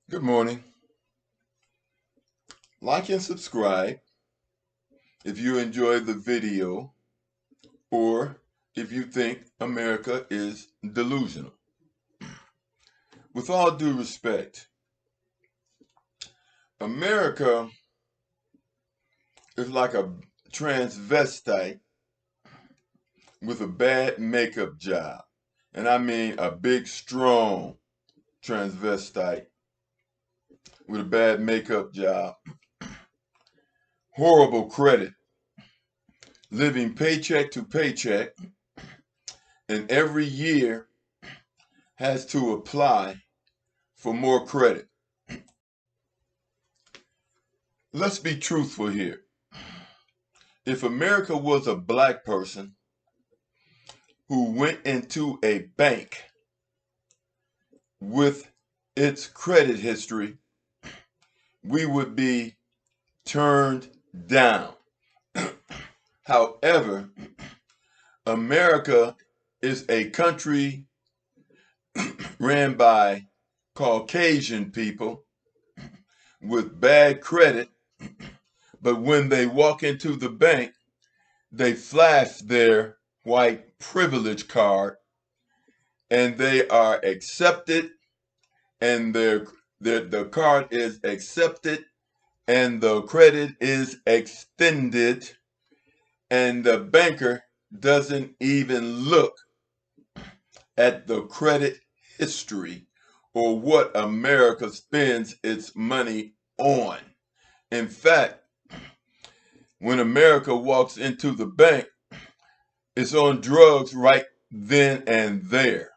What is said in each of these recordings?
Good morning. Like and subscribe if you enjoyed the video or if you think America is delusional. With all due respect, America is like a transvestite with a bad makeup job. And I mean a big, strong transvestite with a bad makeup job, horrible credit, living paycheck to paycheck, and every year has to apply for more credit. Let's be truthful here. If America was a black person who went into a bank with its credit history, we would be turned down. However, America is a country ran by Caucasian people with bad credit, but when they walk into the bank, they flash their white privilege card and they are accepted, and the card is accepted and the credit is extended, and the banker doesn't even look at the credit history or what America spends its money on. In fact, when America walks into the bank, it's on drugs right then and there.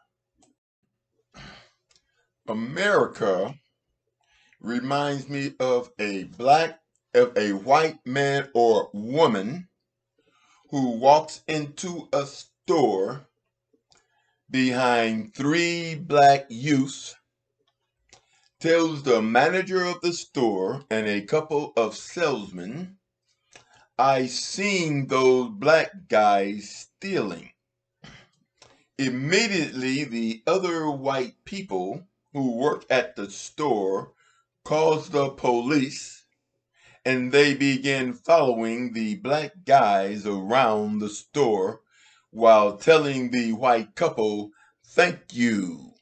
America reminds me of a white man or woman who walks into a store behind three black youths, tells the manager of the store and a couple of salesmen, "I seen those black guys stealing." Immediately, the other white people who work at the store calls the police, and they begin following the black guys around the store while telling the white couple, "Thank you.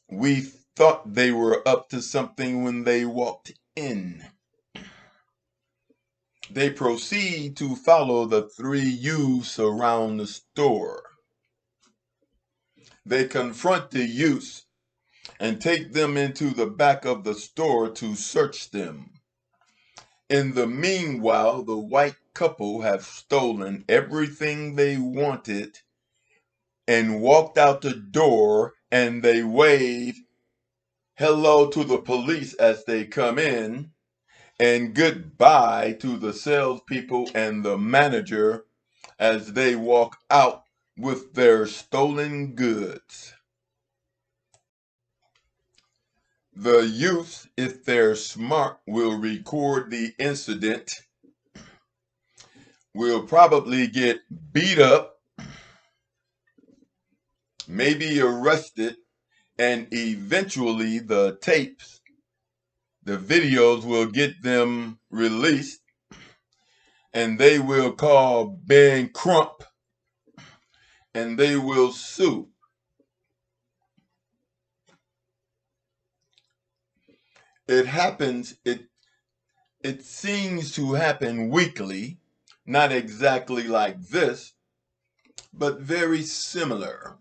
We thought they were up to something when they walked in." They proceed to follow the three youths around the store. They confront the youths and take them into the back of the store to search them. In the meanwhile, the white couple have stolen everything they wanted and walked out the door, and they wave hello to the police as they come in and goodbye to the salespeople and the manager as they walk out with their stolen goods. The youth, if they're smart, will record the incident, will probably get beat up, maybe arrested, and eventually the tapes, the videos will get them released, and they will call Ben Crump and they will sue. It happens, it seems to happen weekly, not exactly like this, but very similar.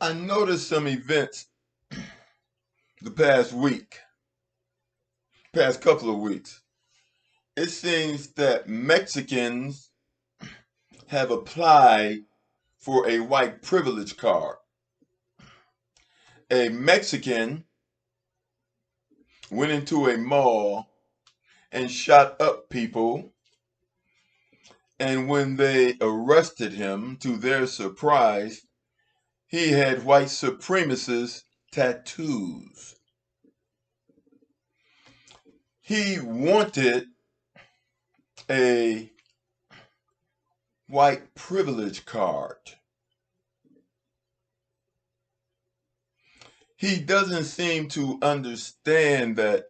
I noticed some events the past couple of weeks. It seems that Mexicans have applied for a white privilege card. A Mexican went into a mall and shot up people, and when they arrested him, to their surprise, he had white supremacist tattoos. He wanted a white privilege card. he doesn't seem to understand that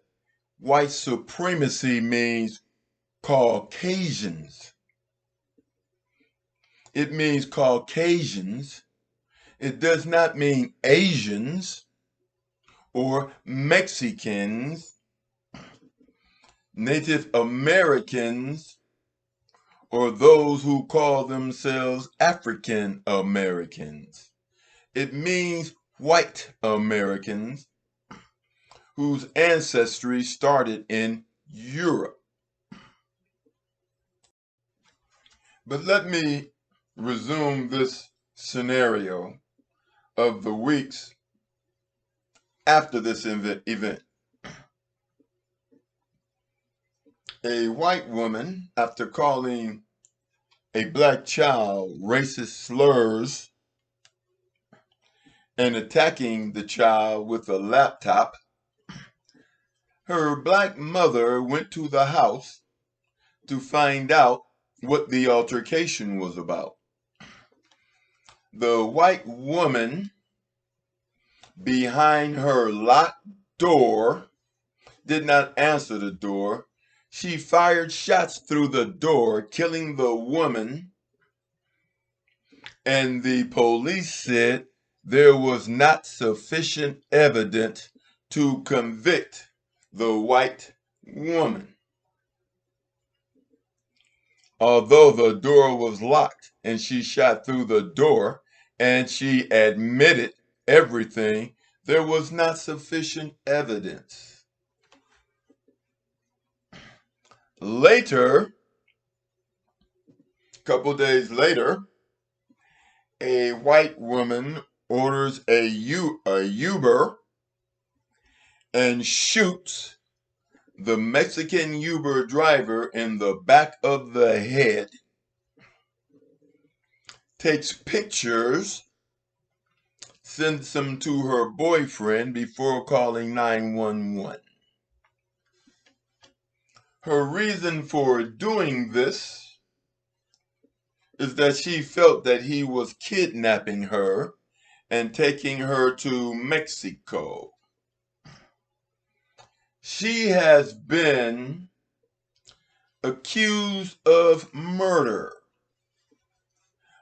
white supremacy means Caucasians. It means Caucasians. It does not mean Asians or Mexicans, Native Americans, or those who call themselves African Americans. It means white Americans whose ancestry started in Europe. But let me resume this scenario of the weeks after this event. A white woman, after calling a black child racist slurs and attacking the child with a laptop, her black mother went to the house to find out what the altercation was about. The white woman behind her locked door did not answer the door. She fired shots through the door, killing the woman, and the police said there was not sufficient evidence to convict the white woman. Although the door was locked and she shot through the door and she admitted everything, there was not sufficient evidence. Later, a couple days later, a white woman orders a Uber and shoots the Mexican Uber driver in the back of the head, takes pictures, sends them to her boyfriend before calling 911. Her reason for doing this is that she felt that he was kidnapping her and taking her to Mexico. She has been accused of murder.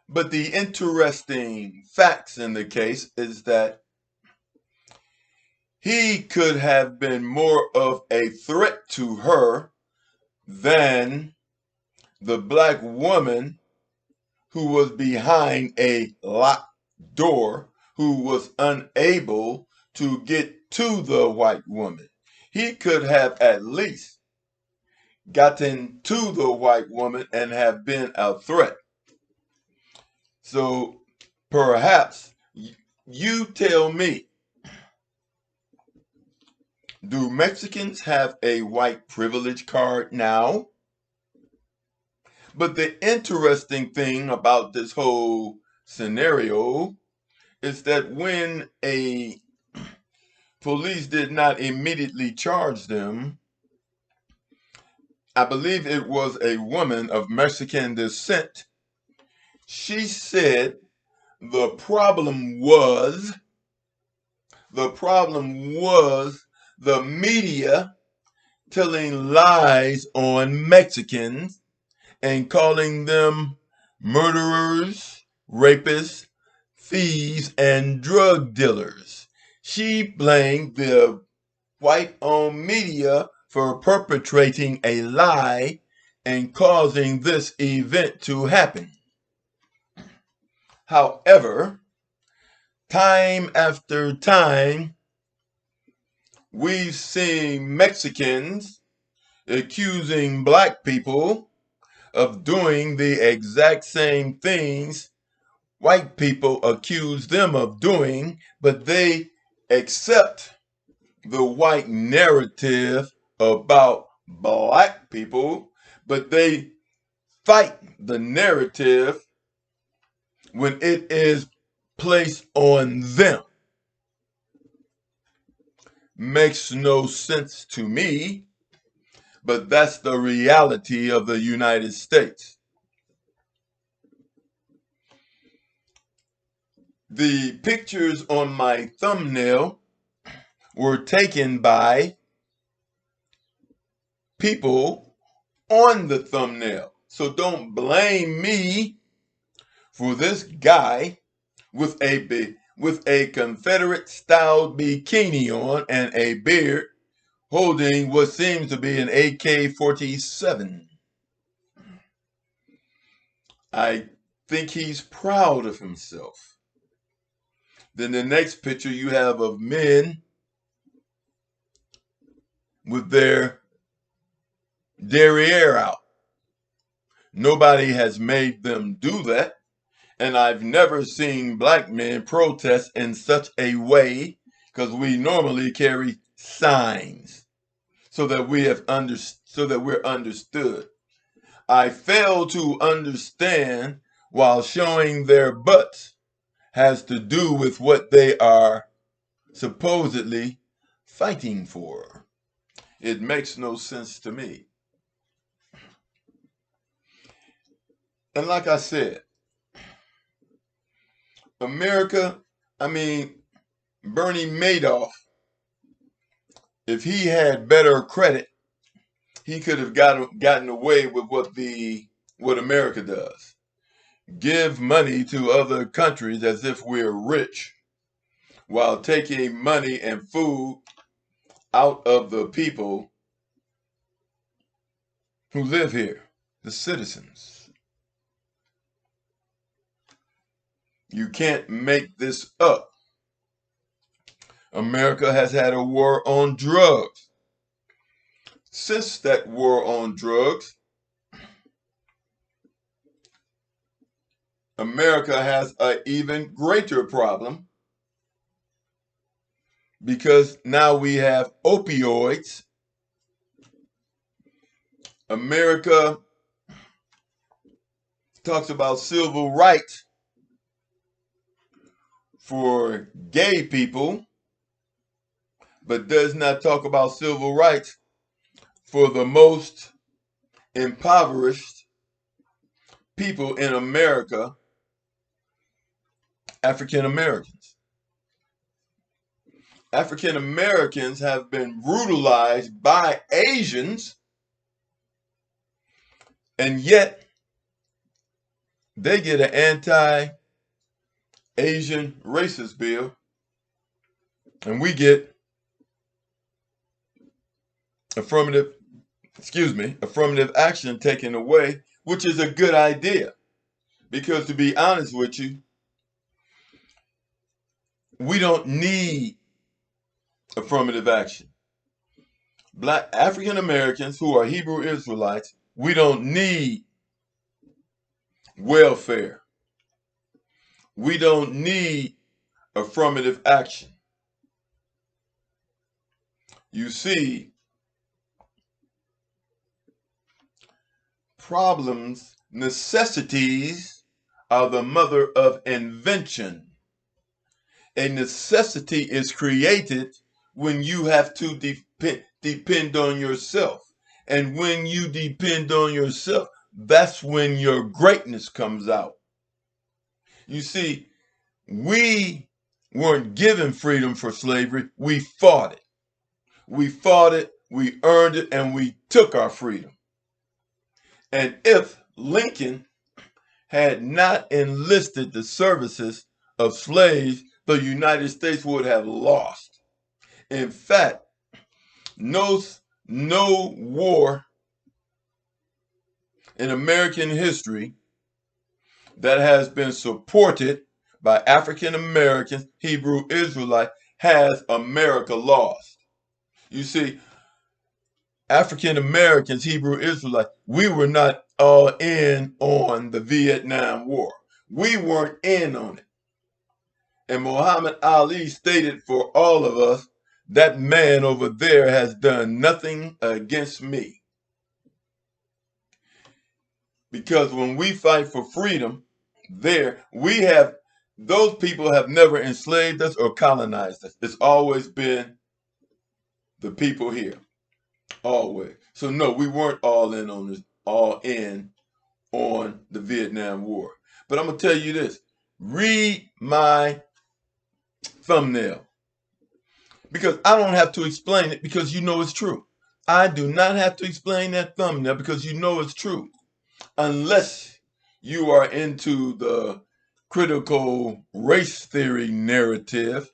But the interesting facts in the case is that he could have been more of a threat to her than the black woman who was behind a locked door, who was unable to get to the white woman. He could have at least gotten to the white woman and have been a threat. So perhaps you tell me, do Mexicans have a white privilege card now? But the interesting thing about this whole scenario is that when a police did not immediately charge them, I believe it was a woman of Mexican descent, she said the problem was the media telling lies on Mexicans and calling them murderers, rapists, thieves, and drug dealers. She blamed the white-owned media for perpetrating a lie and causing this event to happen. However, time after time, we've seen Mexicans accusing black people of doing the exact same things white people accuse them of doing, but they accept the white narrative about black people, but they fight the narrative when it is placed on them. Makes no sense to me, but that's the reality of the United States. The pictures on my thumbnail were taken by people on the thumbnail. So don't blame me for this guy with a Confederate style bikini on and a beard holding what seems to be an AK-47. I think he's proud of himself. Then the next picture you have of men with their derriere out. Nobody has made them do that. And I've never seen black men protest in such a way, because we normally carry signs so that we're understood. I fail to understand while showing their butts has to do with what they are supposedly fighting for. It makes no sense to me. And like I said, America, Bernie Madoff, if he had better credit, he could have gotten away with what America does. Give money to other countries as if we're rich, while taking money and food out of the people who live here, the citizens. You can't make this up. America has had a war on drugs. Since that war on drugs, America has an even greater problem, because now we have opioids. America talks about civil rights for gay people, but does not talk about civil rights for the most impoverished people in America, African Americans. African Americans have been brutalized by Asians, and yet they get an anti-Asian racist bill, and we get affirmative action taken away, which is a good idea. Because to be honest with you, we don't need affirmative action. Black African Americans who are Hebrew Israelites, we don't need welfare. We don't need affirmative action. You see, problems, necessities are the mother of invention. A necessity is created when you have to depend on yourself. And when you depend on yourself, that's when your greatness comes out. You see, we weren't given freedom for slavery. We fought it. We fought it, we earned it, and we took our freedom. And if Lincoln had not enlisted the services of slaves, the United States would have lost. In fact, no war in American history that has been supported by African Americans, Hebrew Israelite, has America lost. You see, African Americans, Hebrew Israelite, we were not all in on the Vietnam War. We weren't in on it. And Muhammad Ali stated for all of us, that man over there has done nothing against me. Because when we fight for freedom, those people have never enslaved us or colonized us. It's always been the people here. Always. So no, we weren't all in on the Vietnam War. But I'm gonna tell you this: read my thumbnail, Because I don't have to explain it because you know it's true. I do not have to explain that thumbnail because you know it's true. Unless you are into the critical race theory narrative,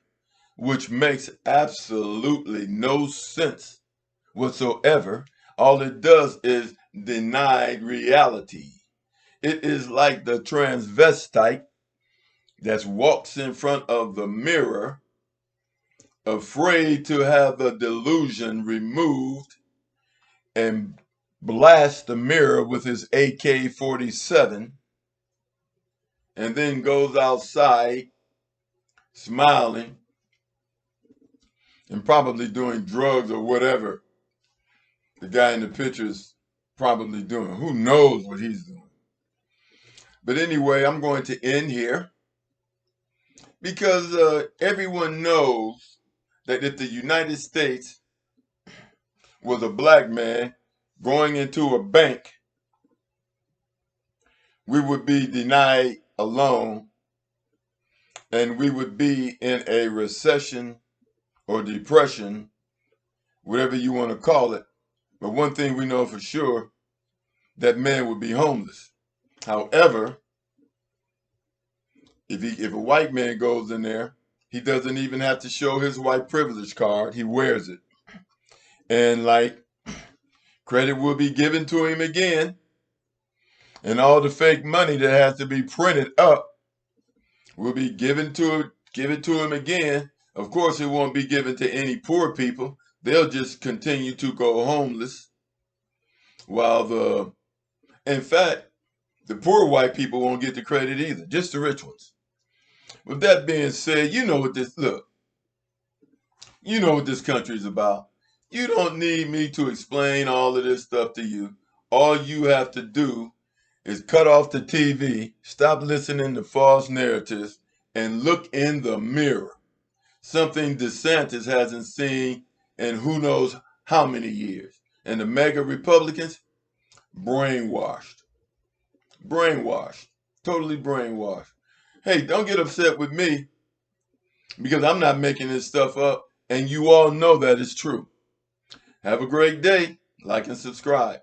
which makes absolutely no sense whatsoever. All it does is deny reality. It is like the transvestite that walks in front of the mirror, afraid to have the delusion removed, and blasts the mirror with his AK-47, and then goes outside smiling and probably doing drugs or whatever the guy in the picture is probably doing. Who knows what he's doing? But anyway, I'm going to end here because everyone knows that if the United States was a black man going into a bank, we would be denied a loan and we would be in a recession or depression, whatever you want to call it. But one thing we know for sure, that man would be homeless. However, if a white man goes in there, he doesn't even have to show his white privilege card. He wears it. And like credit will be given to him again. And all the fake money that has to be printed up will be given to him again. Of course, it won't be given to any poor people. They'll just continue to go homeless. While in fact, the poor white people won't get the credit either, just the rich ones. With that being said, you know what this country is about. You don't need me to explain all of this stuff to you. All you have to do is cut off the TV, stop listening to false narratives, and look in the mirror. Something DeSantis hasn't seen in who knows how many years. And the mega Republicans, brainwashed. Brainwashed. Totally brainwashed. Hey, don't get upset with me because I'm not making this stuff up, and you all know that it's true. Have a great day. Like and subscribe.